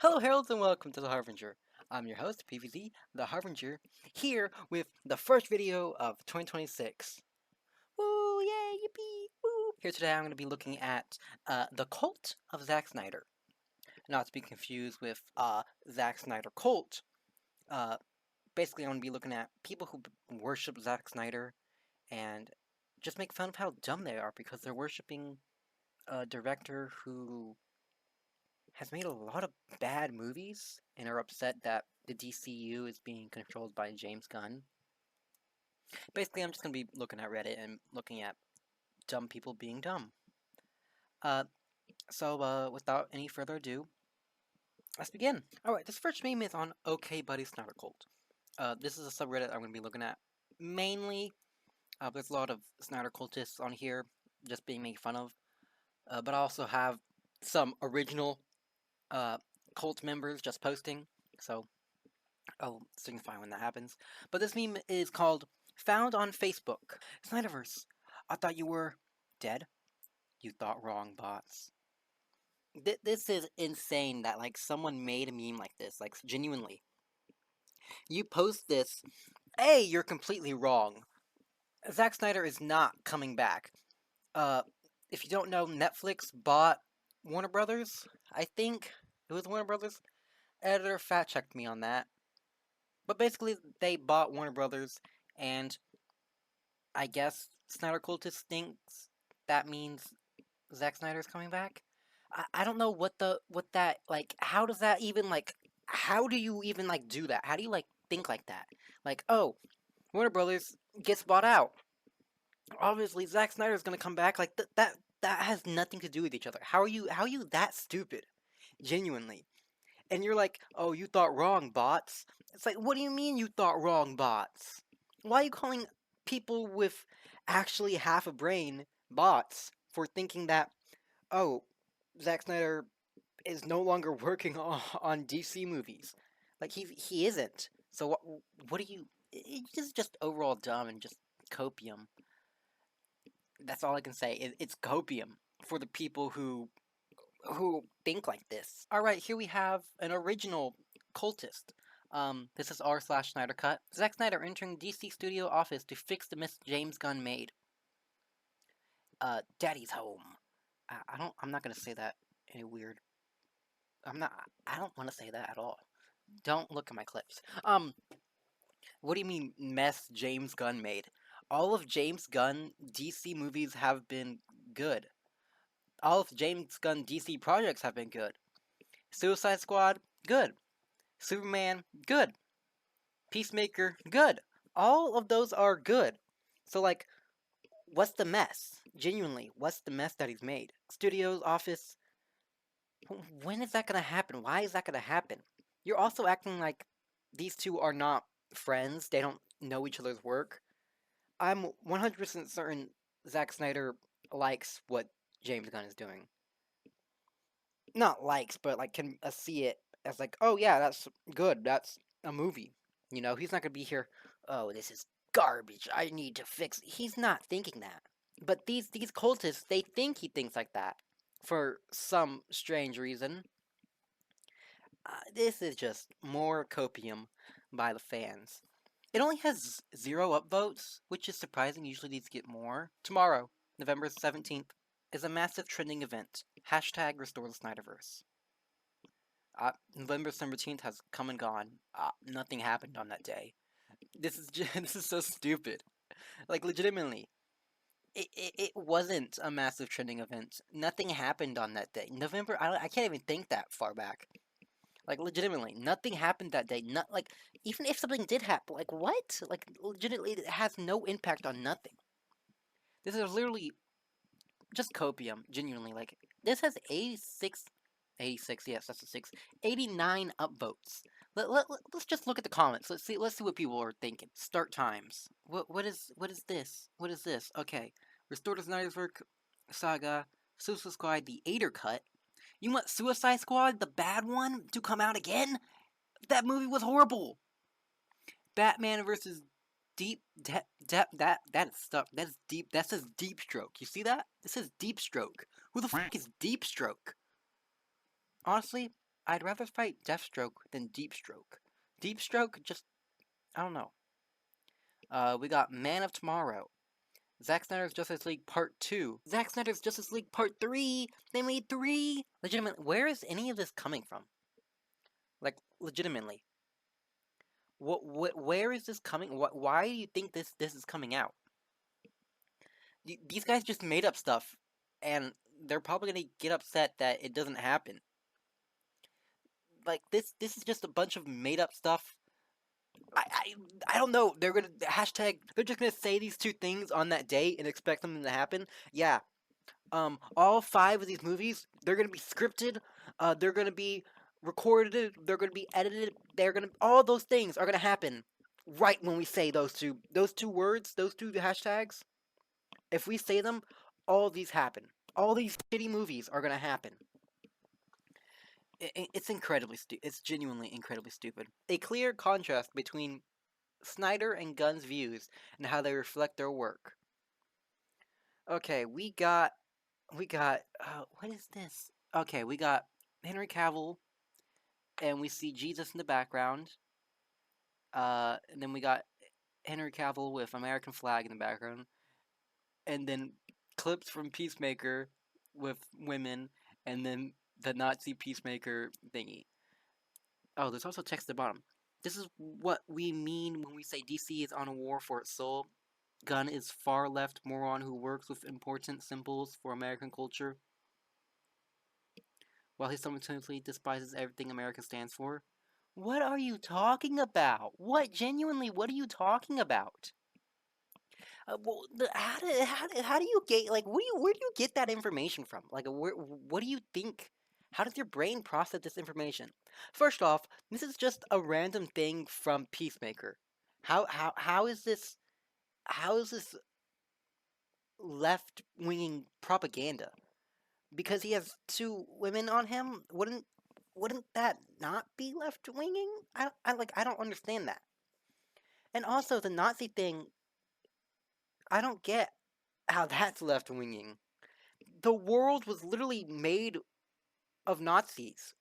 Hello, heralds, and welcome to The Harbinger. I'm your host, PVZ, The Harbinger, here with the first video of 2026. Woo, yay, yippee, woo! Here today I'm going to be looking at The Cult of Zack Snyder. Not to be confused with Zack Snyder Cult. Uh, Basically, I'm going to be looking at people who worship Zack Snyder and just make fun of how dumb they are because they're worshiping a director who has made a lot of bad movies and are upset that the DCU is being controlled by James Gunn. Basically, I'm just going to be looking at Reddit and looking at dumb people being dumb. Without any further ado, let's begin. Alright, this first meme is on OK Buddy Snyder Cult. This is a subreddit I'm going to be looking at mainly. There's a lot of Snyder cultists on here just being made fun of. But I also have some original cult members just posting. So I'll signify when that happens. But this meme is called Found on Facebook. Snyderverse, I thought you were dead. You thought wrong, bots. This is insane that, like, someone made a meme like this. Like, genuinely. You post this, hey, you're completely wrong. Zack Snyder is not coming back. If you don't know, Netflix bought Warner Brothers. I think it was Warner Brothers. Editor fact-checked me on that. But basically, they bought Warner Brothers, and I guess Snyder Cultist thinks that means Zack Snyder's coming back. I don't know what that, like, how does that even, like, how do you even, like, do that? How do you, like, think like that? Like, oh, Warner Brothers gets bought out. Obviously, Zack Snyder's gonna come back. Like, that has nothing to do with each other. How are you that stupid? Genuinely. And you're like, oh, you thought wrong, bots. It's like, what do you mean you thought wrong, bots? Why are you calling people with actually half a brain bots for thinking that, oh, Zack Snyder is no longer working on DC movies? Like, he isn't. So what do you... This is just overall dumb and just copium. That's all I can say. It's copium for the people who think like this. Alright, here we have an original cultist. This is r/Snyder Cut. Zack Snyder entering DC studio office to fix the mess James Gunn made. Daddy's home. I'm not gonna say that any weird. I don't want to say that at all. Don't look at my clips. What do you mean mess James Gunn made? All of James Gunn DC movies have been good. All of James Gunn DC projects have been good. Suicide Squad, good. Superman, good. Peacemaker, good. All of those are good. So, like, what's the mess? Genuinely, what's the mess that he's made? Studios, office. When is that gonna happen? Why is that gonna happen? You're also acting like these two are not friends. They don't know each other's work. I'm 100% certain Zack Snyder likes what James Gunn is doing. Not likes, but, like, can see it as, like, oh yeah, that's good. That's a movie. You know, he's not gonna be here, oh, this is garbage. I need to fix it. He's not thinking that. But these cultists, they think he thinks like that. For some strange reason. This is just more copium by the fans. It only has 0 upvotes, which is surprising. Usually these get more. Tomorrow, November 17th, is a massive trending event. Hashtag restore the Snyderverse. November 17th has come and gone. Nothing happened on that day. This is this is so stupid. Like, legitimately, it wasn't a massive trending event. Nothing happened on that day. November, I can't even think that far back. Like, legitimately, nothing happened that day. Not like, even if something did happen, like, what? Like, legitimately, it has no impact on nothing. This is literally just copium. Genuinely, like, this has 86, yes, that's a 6. 89 upvotes. Let's just look at the comments. Let's see what people are thinking. Start times. What is this? What is this? Okay. Restore the Snyder's Work Saga. Suicide Squad, the Ader cut. You want Suicide Squad, the bad one, to come out again? That movie was horrible. Batman versus that is stuck. That is deep. That says Deep Stroke. You see that? This says Deep Stroke. Who the fuck is Deep Stroke? Honestly, I'd rather fight Deathstroke than Deepstroke. Deepstroke, just, I don't know. We got Man of Tomorrow. Zack Snyder's Justice League Part 2. Zack Snyder's Justice League Part 3! They made 3! Legitimately, where is any of this coming from? Like, legitimately. Where is this coming? Why do you think this is coming out? These guys just made up stuff, and they're probably gonna get upset that it doesn't happen. Like, this is just a bunch of made up stuff. I don't know. They're gonna hashtag. They're just gonna say these two things on that day and expect something to happen. Yeah. All 5 of these movies, they're gonna be scripted. They're gonna be recorded. They're gonna be edited. All those things are gonna happen right when we say those two words, those 2 hashtags. If we say them, all these happen. All these shitty movies are gonna happen. It's incredibly stupid. It's genuinely incredibly stupid. A clear contrast between Snyder and Gunn's views and how they reflect their work. Okay, we got what is this? Okay, we got Henry Cavill, and we see Jesus in the background. And then we got Henry Cavill with American flag in the background, and then clips from Peacemaker with women, and then the Nazi Peacemaker thingy. Oh, there's also text at the bottom. This is what we mean when we say DC is on a war for its soul. Gunn is far left moron who works with important symbols for American culture, while he simultaneously despises everything America stands for. What are you talking about? What are you talking about? Well, how do you get where do you get that information from? Like, what do you think? How does your brain process this information? First off, this is just a random thing from Peacemaker. How is this? How is this left winging propaganda? Because he has 2 women on him, wouldn't that not be left winging? I don't understand that. And also the Nazi thing, I don't get how that's left winging. The world was literally made of Nazis.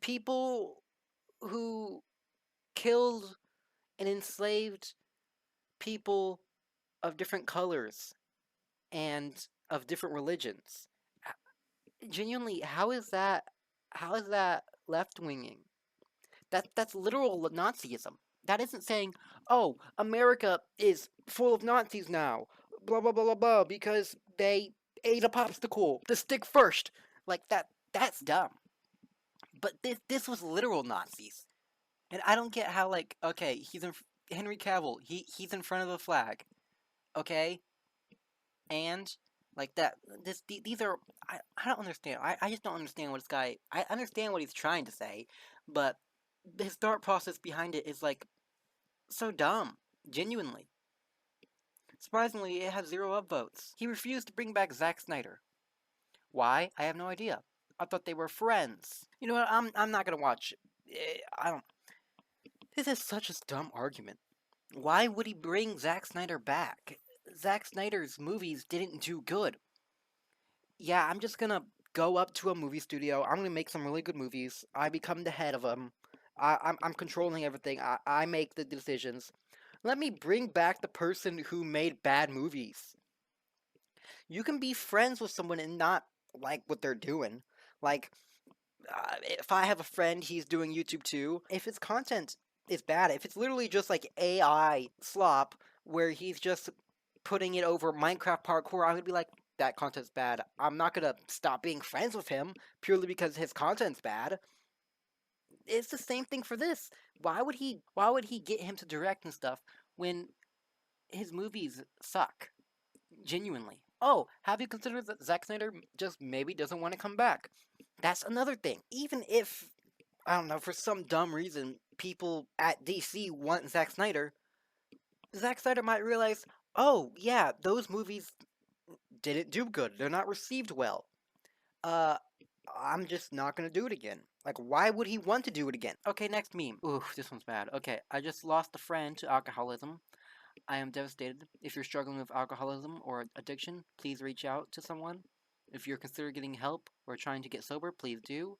People who killed and enslaved people of different colors and of different religions. Genuinely, how is that left winging? That's literal Nazism. That isn't saying, "Oh, America is full of Nazis now." Blah blah blah blah blah because they ate a popsicle. The stick first. Like that's dumb. But this was literal Nazis. And I don't get how okay, Henry Cavill, he's in front of the flag. Okay? And that these are I don't understand. I just don't understand what this guy I understand what he's trying to say, but his thought process behind it is so dumb. Genuinely. Surprisingly, it has 0 upvotes. He refused to bring back Zack Snyder. Why? I have no idea. I thought they were friends. You know what? I'm not gonna watch. I don't. This is such a dumb argument. Why would he bring Zack Snyder back? Zack Snyder's movies didn't do good. Yeah, I'm just gonna go up to a movie studio. I'm gonna make some really good movies. I become the head of them. I'm controlling everything. I make the decisions. Let me bring back the person who made bad movies. You can be friends with someone and not like what they're doing. Like, if I have a friend, he's doing YouTube too. If his content is bad, if it's literally just like AI slop where he's just putting it over Minecraft parkour, I'm gonna be like, that content's bad. I'm not gonna stop being friends with him purely because his content's bad. It's the same thing for this. Why would he get him to direct and stuff when his movies suck? Genuinely. Oh, have you considered that Zack Snyder just maybe doesn't want to come back? That's another thing. Even if, I don't know, for some dumb reason, people at DC want Zack Snyder might realize, oh, yeah, those movies didn't do good. They're not received well. Uh, I'm just not gonna do it again. Like, why would he want to do it again? Okay, next meme. Ooh, this one's bad. Okay, I just lost a friend to alcoholism. I am devastated. If you're struggling with alcoholism or addiction, please reach out to someone. If you're considering getting help or trying to get sober, please do.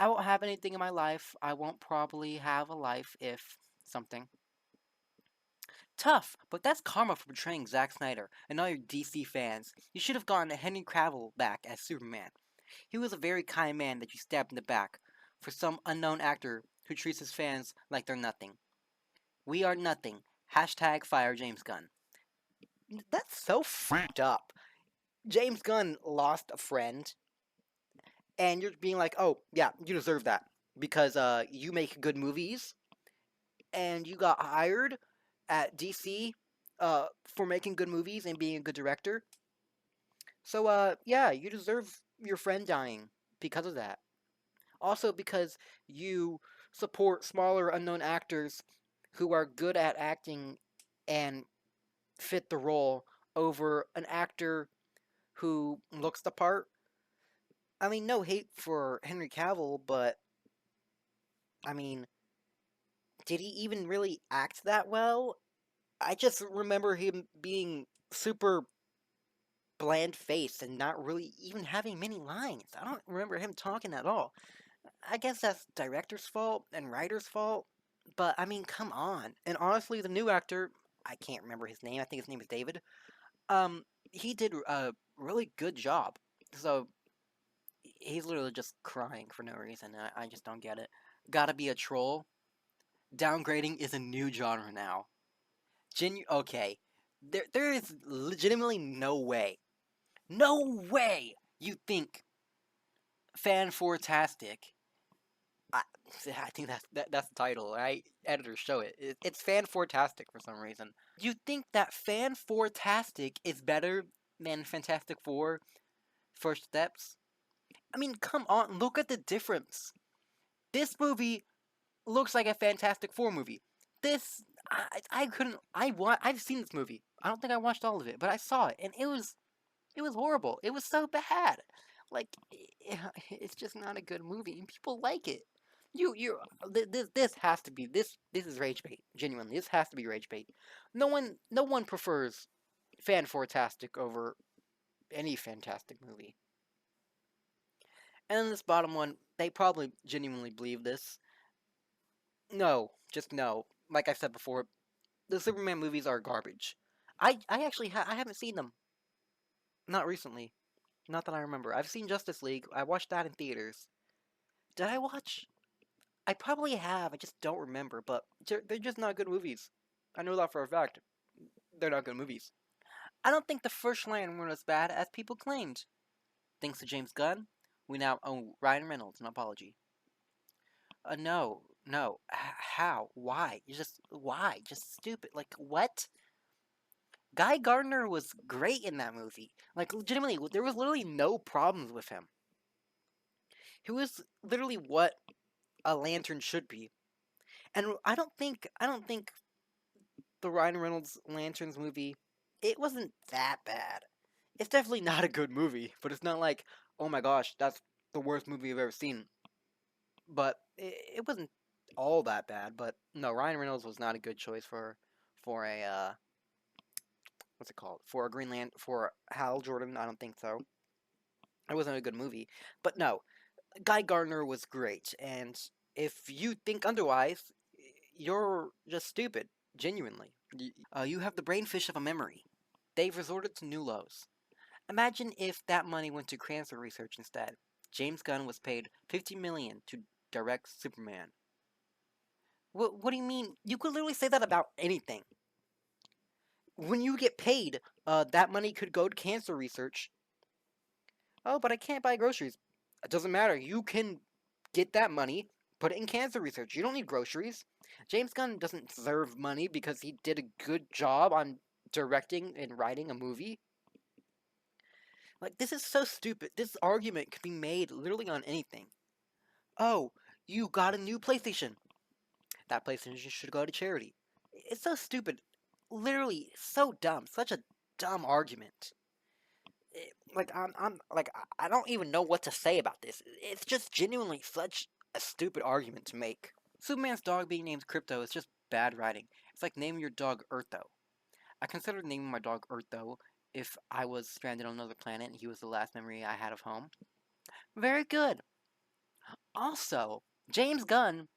I won't have anything in my life. I won't probably have a life if something. Tough, but that's karma for betraying Zack Snyder and all your DC fans. You should have gotten Henry Cavill back as Superman. He was a very kind man that you stabbed in the back for some unknown actor who treats his fans like they're nothing. We are nothing. Hashtag fire James Gunn. That's so fucked up. James Gunn lost a friend, and you're being like, oh, yeah, you deserve that. Because you make good movies, and you got hired at DC for making good movies and being a good director. So, yeah, you deserve your friend dying because of that. Also, because you support smaller, unknown actors who are good at acting and fit the role over an actor who looks the part. I mean, no hate for Henry Cavill, but I mean, did he even really act that well? I just remember him being super bland faced and not really even having many lines. I don't remember him talking at all. I guess that's director's fault and writer's fault, but I mean, come on. And honestly, the new actor, I can't remember his name. I think his name is David. He did a really good job. So he's literally just crying for no reason. I just don't get it. Gotta be a troll. Downgrading is a new genre now. Okay, there is legitimately no way you think fan fantastic. I, I think that's the title, right? Editors show it's fan fantastic for some reason. You think that fan fantastic is better than Fantastic Four First Steps? I mean, come on, look at the difference. This movie looks like a Fantastic Four movie. This I couldn't I've seen this movie. I don't think I watched all of it, but I saw it and it was horrible. It was so bad. Like it's just not a good movie and people like it. This has to be this is rage bait. Genuinely, this has to be rage bait. No one prefers Fan Fantastic over any Fantastic movie. And then this bottom one, they probably genuinely believe this. No, just no. Like I said before, the Superman movies are garbage. I actually I haven't seen them. Not recently. Not that I remember. I've seen Justice League. I watched that in theaters. Did I watch? I probably have. I just don't remember. But they're just not good movies. I know that for a fact. They're not good movies. I don't think the first Lion were as bad as people claimed. Thanks to James Gunn, we now owe Ryan Reynolds an apology. No, no. How? Why? You just why? Just stupid. Like what? Guy Gardner was great in that movie. Like legitimately, there was literally no problems with him. He was literally what a lantern should be. And I don't think the Ryan Reynolds Lanterns movie it wasn't that bad. It's definitely not a good movie, but it's not like, oh my gosh, that's the worst movie I've ever seen. But it wasn't all that bad. But no, Ryan Reynolds was not a good choice for a what's it called? For a for Hal Jordan. I don't think so. It wasn't a good movie. But no, Guy Gardner was great, and if you think otherwise, you're just stupid. Genuinely. You have the brainfish of a memory. They've resorted to new lows. Imagine if that money went to cancer research instead. James Gunn was paid $50 million to direct Superman. What do you mean? You could literally say that about anything. When you get paid, that money could go to cancer research. Oh, but I can't buy groceries. It doesn't matter. You can get that money, put it in cancer research. You don't need groceries. James Gunn doesn't deserve money because he did a good job on directing and writing a movie. Like, this is so stupid. This argument could be made literally on anything. Oh, you got a new PlayStation. That PlayStation should go to charity. It's so stupid. Literally, so dumb. Such a dumb argument. Like, I'm like, I don't even know what to say about this. It's just genuinely such a stupid argument to make. Superman's dog being named Crypto is just bad writing. It's like naming your dog Eartho. I considered naming my dog Eartho if I was stranded on another planet and he was the last memory I had of home. Very good. Also, James Gunn,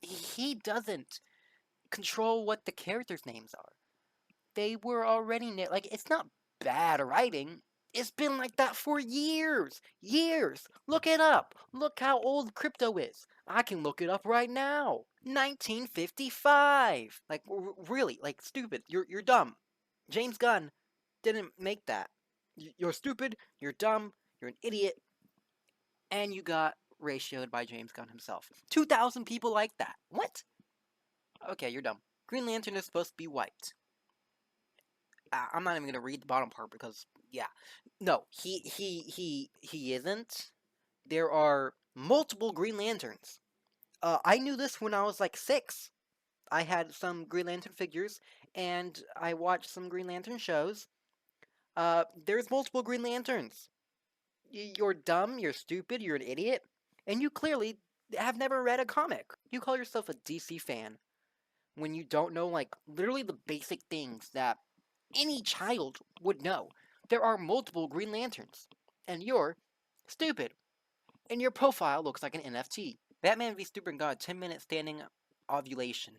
he doesn't control what the characters' names are. They were already like, it's not bad writing. It's been like that for years. Years. Look it up. Look how old crypto is. I can look it up right now. 1955. Like, really, like, stupid. You're dumb. James Gunn didn't make that. You're stupid, you're dumb, you're an idiot, and you got ratioed by James Gunn himself. 2,000 people like that. What? Okay, you're dumb. Green Lantern is supposed to be white. I'm not even gonna read the bottom part because, yeah, no, he isn't. There are multiple Green Lanterns. I knew this when I was like 6. I had some Green Lantern figures, and I watched some Green Lantern shows. There's multiple Green Lanterns. You're dumb, you're stupid, you're an idiot, and you clearly have never read a comic. You call yourself a DC fan when you don't know, like, literally the basic things that any child would know. There are multiple Green Lanterns, and you're stupid. And your profile looks like an NFT. Batman v Superman got a 10-minute standing ovulation.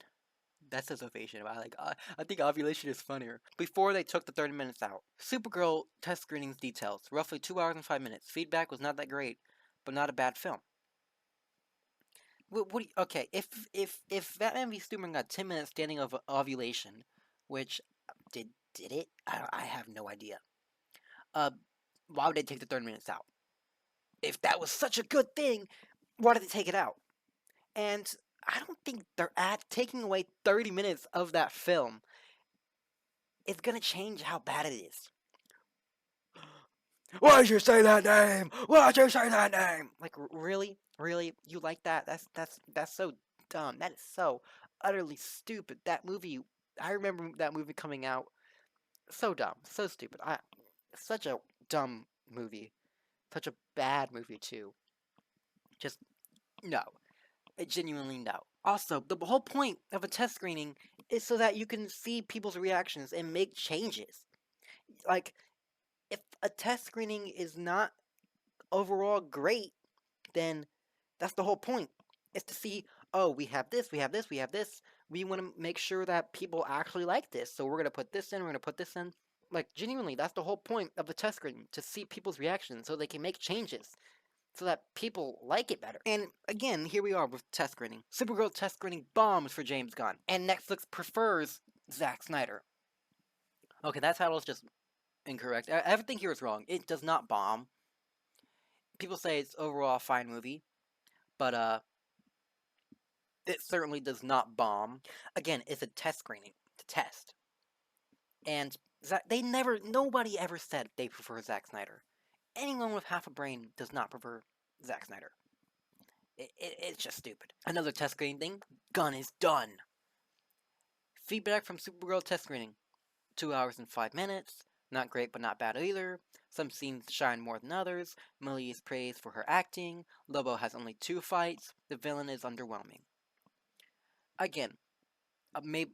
That says ovation. I think ovulation is funnier. Before they took the 30 minutes out. Supergirl test screenings details. Roughly 2 hours and 5 minutes. Feedback was not that great, but not a bad film. Okay, if Batman v Superman got 10 minutes standing of ovulation, which did it? I have no idea. Why would they take the 30 minutes out? If that was such a good thing, why did they take it out? And I don't think they're taking away 30 minutes of that film is gonna change how bad it is. Why'd you say that name? Why'd you say that name? Like, really? Really? You like that? That's so dumb. That is so utterly stupid. That movie, I remember that movie coming out. So dumb. So stupid. Such a dumb movie. Such a bad movie, too. Just, no. Genuinely no. Also, the whole point of a test screening is so that you can see people's reactions and make changes. Like, if a test screening is not overall great, then that's the whole point. Is to see, oh, we have this, we have this, we have this. We want to make sure that people actually like this. So we're going to put this in, we're going to put this in. Like, genuinely, that's the whole point of the test screening. To see people's reactions so they can make changes. So that people like it better. And again, here we are with test screening. Supergirl test screening bombs for James Gunn. And Netflix prefers Zack Snyder. Okay, that title is just incorrect. Everything here is wrong. It does not bomb. People say it's overall a fine movie, but it certainly does not bomb. Again, it's a test screening to test. And nobody ever said they prefer Zack Snyder. Anyone with half a brain does not prefer Zack Snyder. It's just stupid. Another test screening thing, Gunn is done. Feedback from Supergirl test screening. 2 hours and 5 minutes. Not great, but not bad either. Some scenes shine more than others. Millie is praised for her acting. Lobo has only 2 fights. The villain is underwhelming. Again, maybe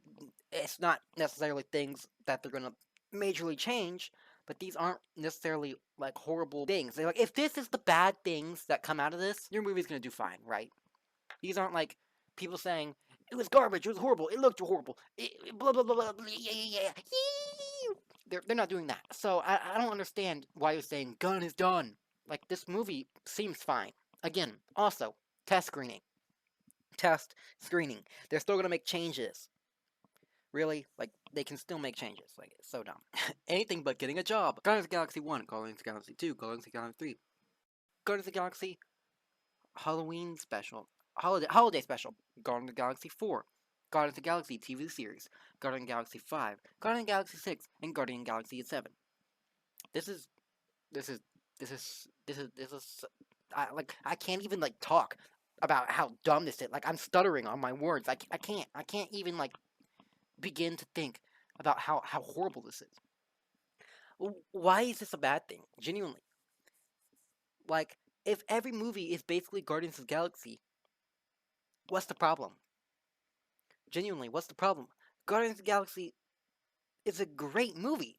it's not necessarily things that they're gonna majorly change, but these aren't necessarily like horrible things. They're like, if this is the bad things that come out of this, your movie's gonna do fine, right? These aren't like people saying it was garbage, it was horrible, it looked horrible, blah blah blah blah, blah yeah. They're not doing that. So I don't understand why you're saying Gunn is done. Like, this movie seems fine. Again, also test screening. Test screening. They're still gonna make changes. Really? Like, they can still make changes. Like, it's so dumb. Anything but getting a job. Guardians of the Galaxy 1, Guardians of the Galaxy 2, Guardians of the Galaxy 3. Guardians of the Galaxy Halloween special. Holiday special. Guardians of the Galaxy 4. Guardians of the Galaxy TV series. Guardians of the Galaxy 5. Guardians of the Galaxy 6. And Guardians of the Galaxy 7. This is I can't even, like, talk about how dumb this is. Like, I'm stuttering on my words. I can't even, like, begin to think about how horrible this is. Why is this a bad thing? Genuinely. Like, if every movie is basically Guardians of the Galaxy, what's the problem? Genuinely, what's the problem? Guardians of the Galaxy is a great movie.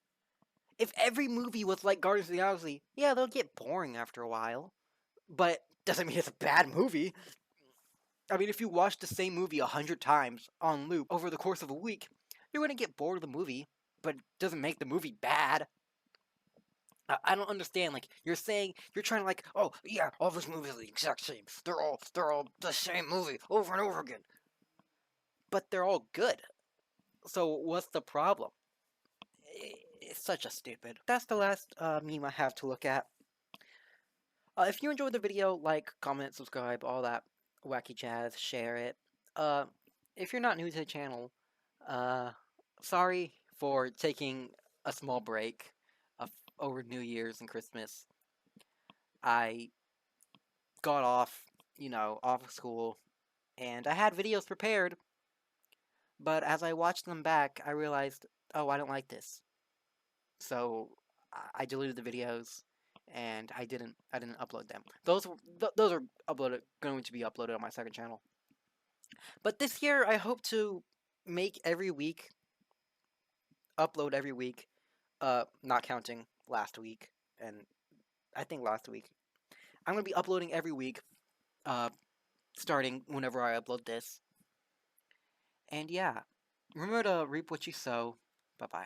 If every movie was like Guardians of the Galaxy, yeah, they'll get boring after a while. But doesn't mean it's a bad movie. I mean, if you watch the same movie 100 times on loop over the course of a week, you're gonna get bored of the movie, but it doesn't make the movie bad. I don't understand. Like, you're saying, you're trying to like, oh yeah, all these movies are the exact same. They're all the same movie over and over again. But they're all good. So what's the problem? It's such a stupid. That's the last meme I have to look at. If you enjoyed the video, like, comment, subscribe, all that wacky jazz, share it. If you're not new to the channel, sorry for taking a small break over New Year's and Christmas. I got off, off of school, and I had videos prepared, but as I watched them back, I realized, oh, I don't like this. So I deleted the videos, and I didn't upload them. Those are going to be uploaded on my second channel. But this year, I hope to make every week, upload every week, not counting last week, and I think last week. I'm going to be uploading every week, starting whenever I upload this. And yeah, remember to reap what you sow. Bye-bye.